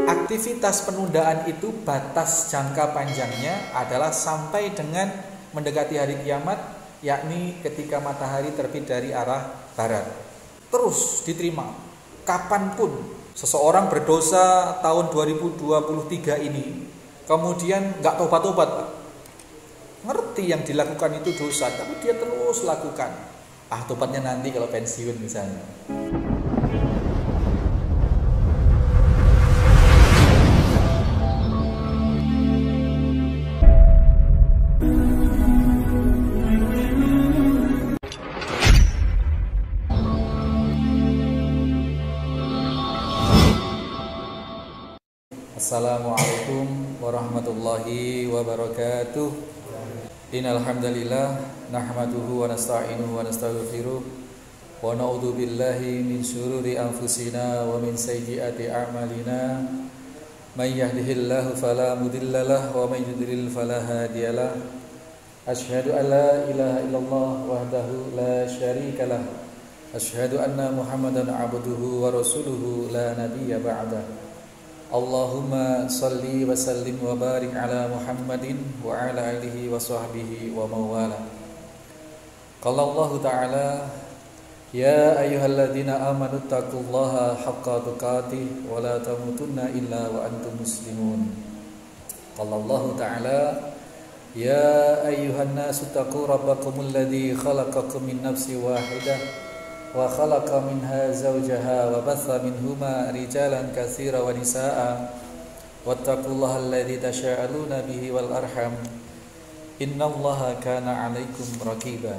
Aktivitas penundaan itu batas jangka panjangnya adalah sampai dengan mendekati hari kiamat, yakni ketika matahari terbit dari arah barat. Terus diterima kapanpun. Seseorang berdosa tahun 2023 ini, kemudian nggak tobat-tobat, Pak. Ngerti yang dilakukan itu dosa, tapi dia terus lakukan. Tobatnya nanti kalau pensiun misalnya. Assalamualaikum warahmatullahi wabarakatuh. Innal hamdalillah nahmaduhu wa nasta'inuhu wa nastaghfiruh wa na'udzu billahi min syururi anfusina wa min sayyiati a'malina. May yahdihillahu fala mudhillalah wa may yudlil fala hadiyalah. Asyhadu an la ilaha illallah wahdahu la syarikalah. Asyhadu anna Muhammadan 'abduhu wa rasuluhu la nabiyya ba'dah. Allahumma salli wa sallim wa barik ala Muhammadin wa ala alihi wa sahbihi wa mawala. Qala Allah Ta'ala, ya ayyuhalladzina amanu taqullaha haqqa tuqatih wa la tamutunna illa wa antum muslimun. Qala Allah Ta'ala, ya ayyuhan nasu taqu rabbakumul ladzi khalaqakum min nafsin wahidah wa khalaqa minha zawjaha wa batha minhuma rijalan katsira wa nisaa wattaqullaha alladzi tasaaluna bihi wal arham innallaha kana 'alaikum raqiba.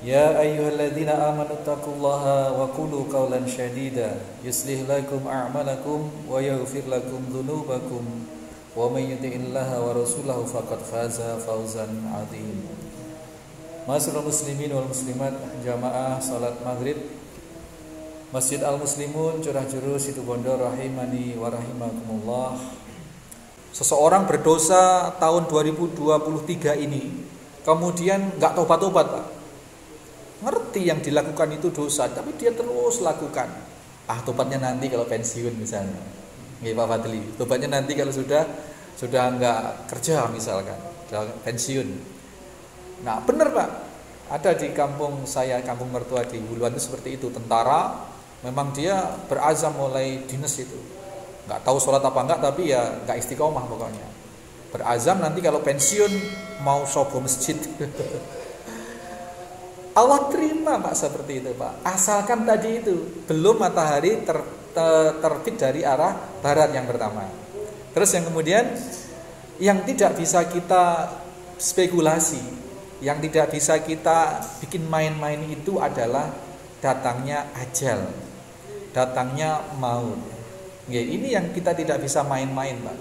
Ya ayyuhalladzina amanu taqullaha wa qulu qawlan shadida yuslih lakum a'malakum wa yaghfir lakum dhunubakum wa may yuti'illaha wa rasulahu faqad faza fawzan 'azima. Ma'asyiral muslimin wal muslimat, jamaah salat maghrib Masjid Al-Muslimun Curah Juru Situbondo rahimani wa rahimakumullah. Seseorang berdosa tahun 2023 ini, kemudian nggak tobat-tobat, Pak. Ngerti yang dilakukan itu dosa, tapi dia terus lakukan. Tobatnya nanti kalau pensiun misalnya. Nggih Pak Fadli, tobatnya nanti kalau sudah nggak kerja misalkan, sudah pensiun. Nah benar Pak, ada di kampung saya, kampung mertua di Huluan itu seperti itu. Tentara, memang dia berazam mulai dinas itu, nggak tahu sholat apa enggak, tapi ya nggak istiqomah pokoknya. Berazam nanti kalau pensiun mau sobo masjid. Allah terima Pak seperti itu Pak, asalkan tadi itu belum matahari terbit dari arah barat yang pertama. Terus yang kemudian yang tidak bisa kita spekulasi, yang tidak bisa kita bikin main-main itu adalah datangnya ajal, datangnya maut. Ini yang kita tidak bisa main-main, Pak.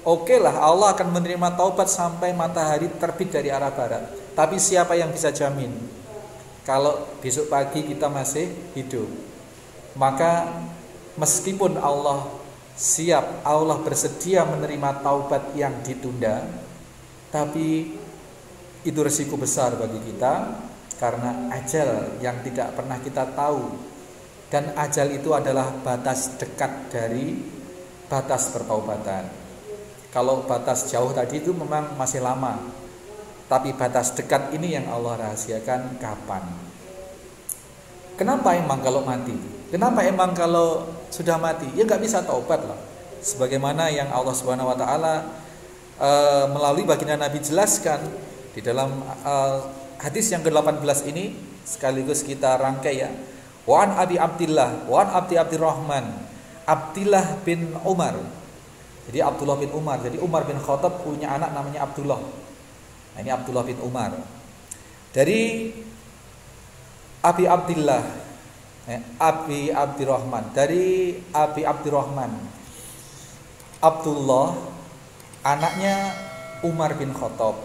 Oke lah, Allah akan menerima taubat sampai matahari terbit dari arah barat. Tapi siapa yang bisa jamin kalau besok pagi kita masih hidup? Maka meskipun Allah siap, Allah bersedia menerima taubat yang ditunda, tapi itu resiko besar bagi kita karena ajal yang tidak pernah kita tahu, dan ajal itu adalah batas dekat dari batas pertaubatan. Kalau batas jauh tadi itu memang masih lama, tapi batas dekat ini yang Allah rahasiakan kapan. Kenapa emang kalau mati? Kenapa emang kalau sudah mati? Ya nggak bisa taubat lah. Sebagaimana yang Allah Subhanahu Wa Taala melalui baginda Nabi jelaskan di dalam hadis yang ke-18 ini, sekaligus kita rangkai ya. Wa an Abi Abdillah, wa an Abdirrahman, Abdillah bin Umar. Jadi Abdullah bin Umar. Jadi Umar bin Khattab punya anak namanya Abdullah. Nah, ini Abdullah bin Umar. Dari Abi Abdillah, Abi Abdirrahman. Dari Abi Abdirrahman, Abdullah, anaknya Umar bin Khattab.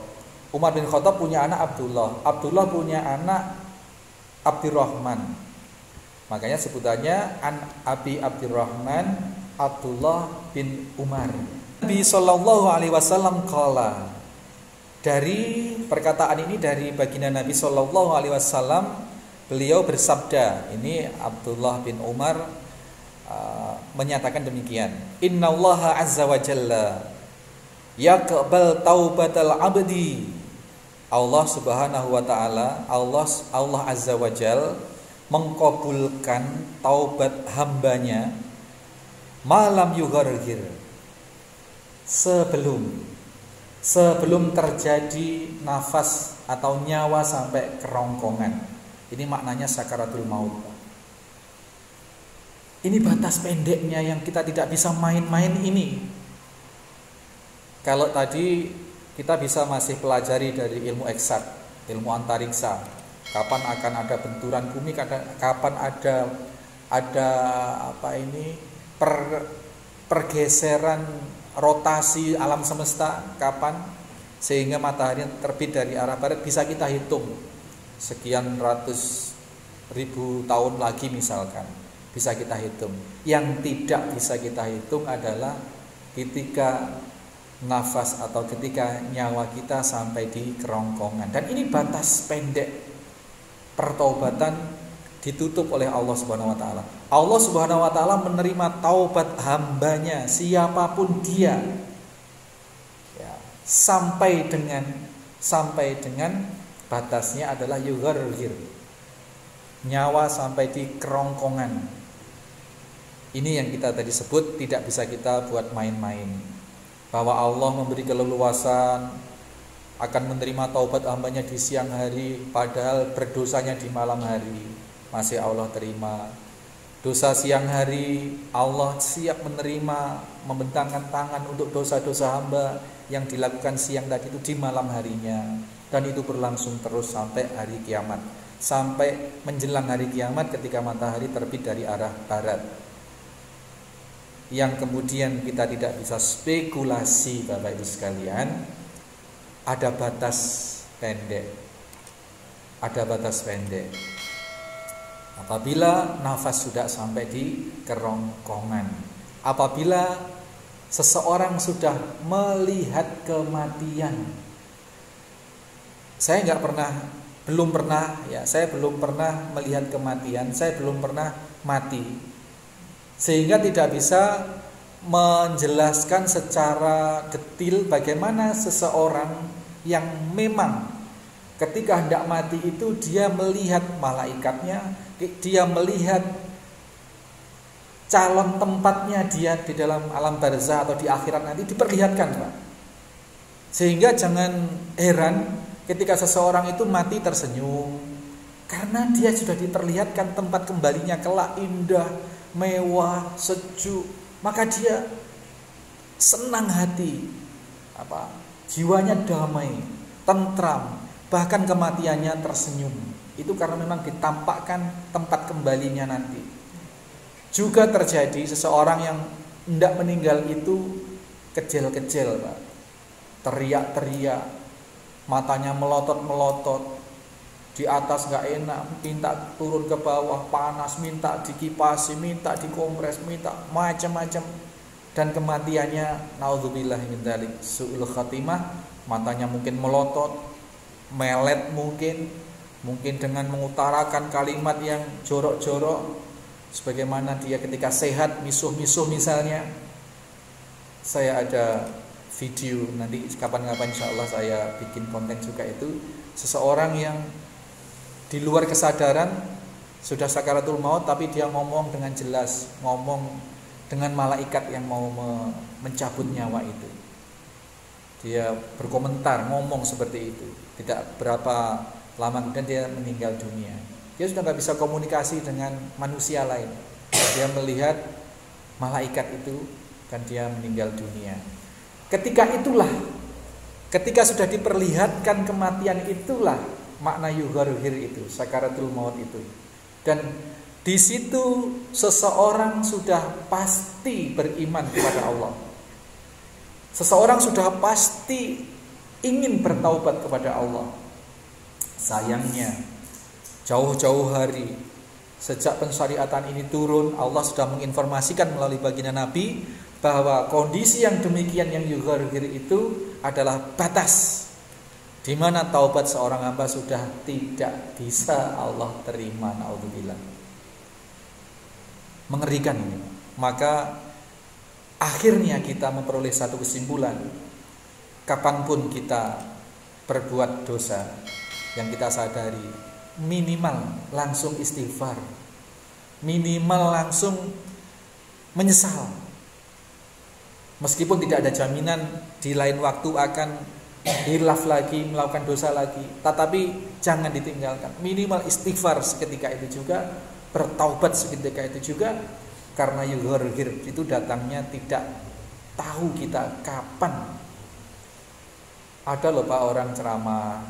Umar bin Khattab punya anak Abdullah. Abdullah punya anak Abdirrahman. Makanya sebutannya an Abi Abdirrahman Abdullah bin Umar. Nabi sallallahu alaihi wasallam qala. Dari perkataan ini dari baginda Nabi sallallahu alaihi wasallam, Beliau bersabda, ini Abdullah bin Umar menyatakan demikian. Innallaha azza wa jalla yaqbal taubatal abdi. Allah Subhanahu wa taala, Allah azza wa jalla mengkabulkan taubat hambanya malam yughargir, sebelum terjadi nafas atau nyawa sampai kerongkongan. Ini maknanya sakaratul maut. Ini batas pendeknya yang kita tidak bisa main-main ini. Kalau tadi kita bisa masih pelajari dari ilmu eksak, ilmu antariksa, kapan akan ada benturan bumi, kapan ada pergeseran rotasi alam semesta, kapan sehingga matahari terbit dari arah barat, bisa kita hitung sekian ratus ribu tahun lagi misalkan, bisa kita hitung. Yang tidak bisa kita hitung adalah ketika nafas atau ketika nyawa kita sampai di kerongkongan. Dan ini batas pendek pertaubatan ditutup oleh Allah Subhanahu wa taala. Allah Subhanahu wa taala menerima taubat hambanya siapapun dia. Ya, sampai dengan batasnya adalah yughargir. Nyawa sampai di kerongkongan. Ini yang kita tadi sebut tidak bisa kita buat main-main. Bahwa Allah memberi keleluasan akan menerima taubat hambanya di siang hari, padahal berdosanya di malam hari masih Allah terima. Dosa siang hari Allah siap menerima, membentangkan tangan untuk dosa-dosa hamba yang dilakukan siang tadi itu di malam harinya. Dan itu berlangsung terus sampai hari kiamat, sampai menjelang hari kiamat ketika matahari terbit dari arah barat. Yang kemudian kita tidak bisa spekulasi, Bapak Ibu sekalian, ada batas pendek. Ada batas pendek. Apabila nafas sudah sampai di kerongkongan, apabila seseorang sudah melihat kematian. Saya belum pernah melihat kematian, saya belum pernah mati. Sehingga tidak bisa menjelaskan secara detail bagaimana seseorang yang memang ketika hendak mati itu dia melihat malaikatnya, dia melihat calon tempatnya dia di dalam alam barzah atau di akhirat nanti diperlihatkan, Pak. Sehingga jangan heran ketika seseorang itu mati tersenyum, karena dia sudah diperlihatkan tempat kembalinya kelak indah, mewah, sejuk, maka dia senang hati, jiwanya damai, tentram, bahkan kematiannya tersenyum. Itu karena memang ditampakkan tempat kembalinya nanti. Juga terjadi seseorang yang hendak meninggal itu kecil-kecil, Pak. Teriak-teriak, matanya melotot-melotot, di atas gak enak, minta turun ke bawah, panas, minta dikipasi, minta dikompres, minta macam-macam. Dan kematiannya naudzubillah min dzalik, su'ul khatimah, matanya mungkin melotot, melet mungkin dengan mengutarakan kalimat yang jorok-jorok, sebagaimana dia ketika sehat misuh-misuh misalnya. Saya ada video, nanti kapan-kapan insyaallah saya bikin konten juga itu, seseorang yang di luar kesadaran sudah sakaratul maut, tapi dia ngomong dengan jelas, ngomong dengan malaikat yang mau mencabut nyawa itu. Dia berkomentar, ngomong seperti itu. Tidak berapa lama kemudian dia meninggal dunia. Dia sudah gak bisa komunikasi dengan manusia lain. Dia melihat malaikat itu dan dia meninggal dunia. Ketika sudah diperlihatkan kematian, itulah makna yughargir itu, sakaratul maut itu. Dan di situ seseorang sudah pasti beriman kepada Allah. Seseorang sudah pasti ingin bertaubat kepada Allah. Sayangnya jauh-jauh hari sejak pensyariatan ini turun, Allah sudah menginformasikan melalui baginda Nabi bahwa kondisi yang demikian yang yughargir itu adalah batas di mana taubat seorang hamba sudah tidak bisa Allah terima, naudzubillah. Mengerikan ini. Maka akhirnya kita memperoleh satu kesimpulan, kapanpun kita berbuat dosa yang kita sadari, minimal langsung istighfar, minimal langsung menyesal. Meskipun tidak ada jaminan di lain waktu akan hilaf lagi, melakukan dosa lagi, tetapi jangan ditinggalkan. Minimal istighfar seketika itu juga, bertaubat seketika itu juga, karena yughurghir itu datangnya tidak tahu kita kapan. Ada loh Pak orang ceramah,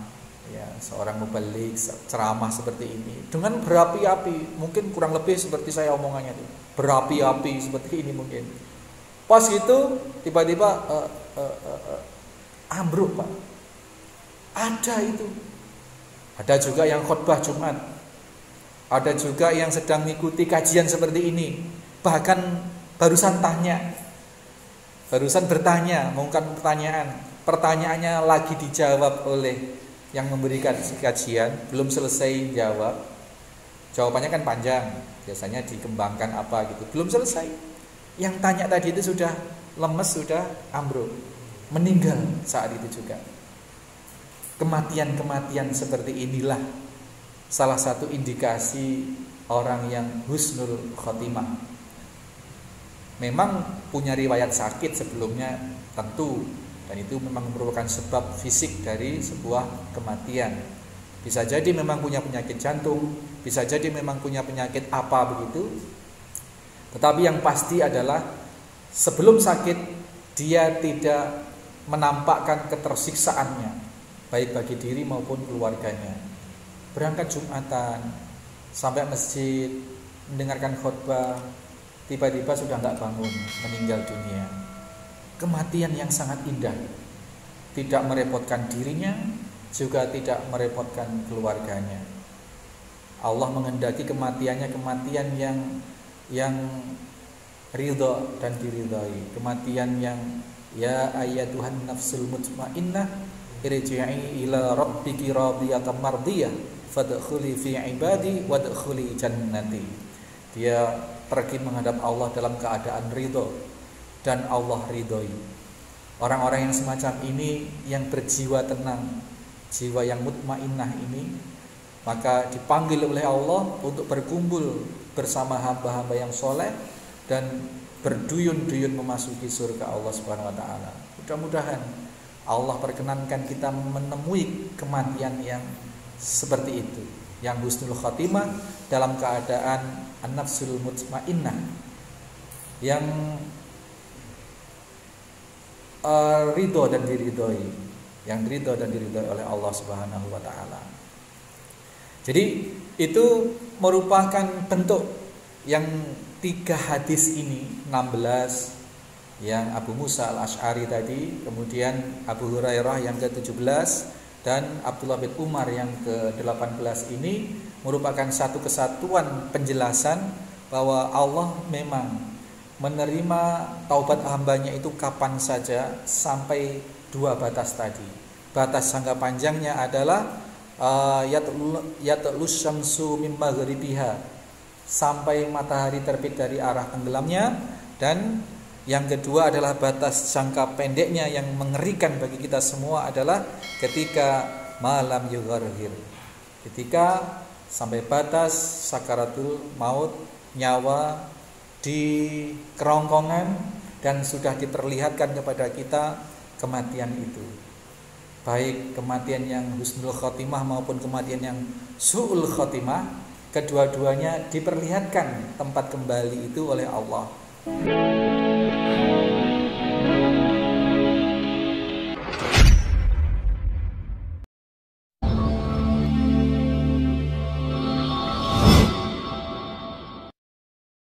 ya, seorang mubalik ceramah seperti ini dengan berapi-api, mungkin kurang lebih seperti saya omongannya itu, berapi-api seperti ini mungkin. Pas gitu tiba-tiba ambruk Pak. Ada itu. Ada juga yang khutbah Jumat. Ada juga yang sedang mengikuti kajian seperti ini. Bahkan barusan bertanya, mengungkapkan pertanyaan. Pertanyaannya lagi dijawab oleh yang memberikan kajian, belum selesai jawab. Jawabannya kan panjang, biasanya dikembangkan apa gitu. Belum selesai. Yang tanya tadi itu sudah lemes, sudah ambruk, meninggal saat itu juga. Kematian-kematian seperti inilah salah satu indikasi orang yang husnul khotimah. Memang punya riwayat sakit sebelumnya tentu, dan itu memang merupakan sebab fisik dari sebuah kematian. Bisa jadi memang punya penyakit jantung, bisa jadi memang punya penyakit apa begitu. Tetapi yang pasti adalah sebelum sakit dia tidak menampakkan ketersiksaannya, baik bagi diri maupun keluarganya. Berangkat Jumatan, sampai masjid, mendengarkan khutbah, tiba-tiba sudah tidak bangun, meninggal dunia. Kematian yang sangat indah, tidak merepotkan dirinya, juga tidak merepotkan keluarganya. Allah menghendaki kematiannya kematian yang ridho dan diridhai, kematian yang ya ayyatuhan nafsul mutmainnah irji'i ila rabbiki radiyatan mardiyah fadkhuli fi ibadi wadkhuli jannati. Dia pergi menghadap Allah dalam keadaan ridho dan Allah ridhoi. Orang-orang yang semacam ini yang berjiwa tenang, jiwa yang mutmainnah ini, maka dipanggil oleh Allah untuk berkumpul bersama hamba-hamba yang soleh dan berduyun-duyun memasuki surga Allah Subhanahu wa taala. Mudah-mudahan Allah perkenankan kita menemui kematian yang seperti itu, yang husnul khatimah dalam keadaan an-nafsul mutmainnah, yang ridho dan diridhoi, yang ridho dan diridhoi oleh Allah Subhanahu wa taala. Jadi itu merupakan bentuk yang 3 hadis ini, 16 yang Abu Musa al-Asy'ari tadi, kemudian Abu Hurairah yang ke-17 dan Abdullah bin Umar yang ke-18 ini merupakan satu kesatuan penjelasan bahwa Allah memang menerima taubat hambanya itu kapan saja sampai 2 batas tadi. Batas jangka panjangnya adalah yatlus syamsu min maghribiha, sampai matahari terbit dari arah tenggelamnya. Dan yang kedua adalah batas jangka pendeknya yang mengerikan bagi kita semua adalah ketika malam yughurghir, ketika sampai batas sakaratul maut, nyawa di kerongkongan dan sudah diperlihatkan kepada kita kematian itu, baik kematian yang husnul khotimah maupun kematian yang su'ul khotimah, kedua-duanya diperlihatkan tempat kembali itu oleh Allah.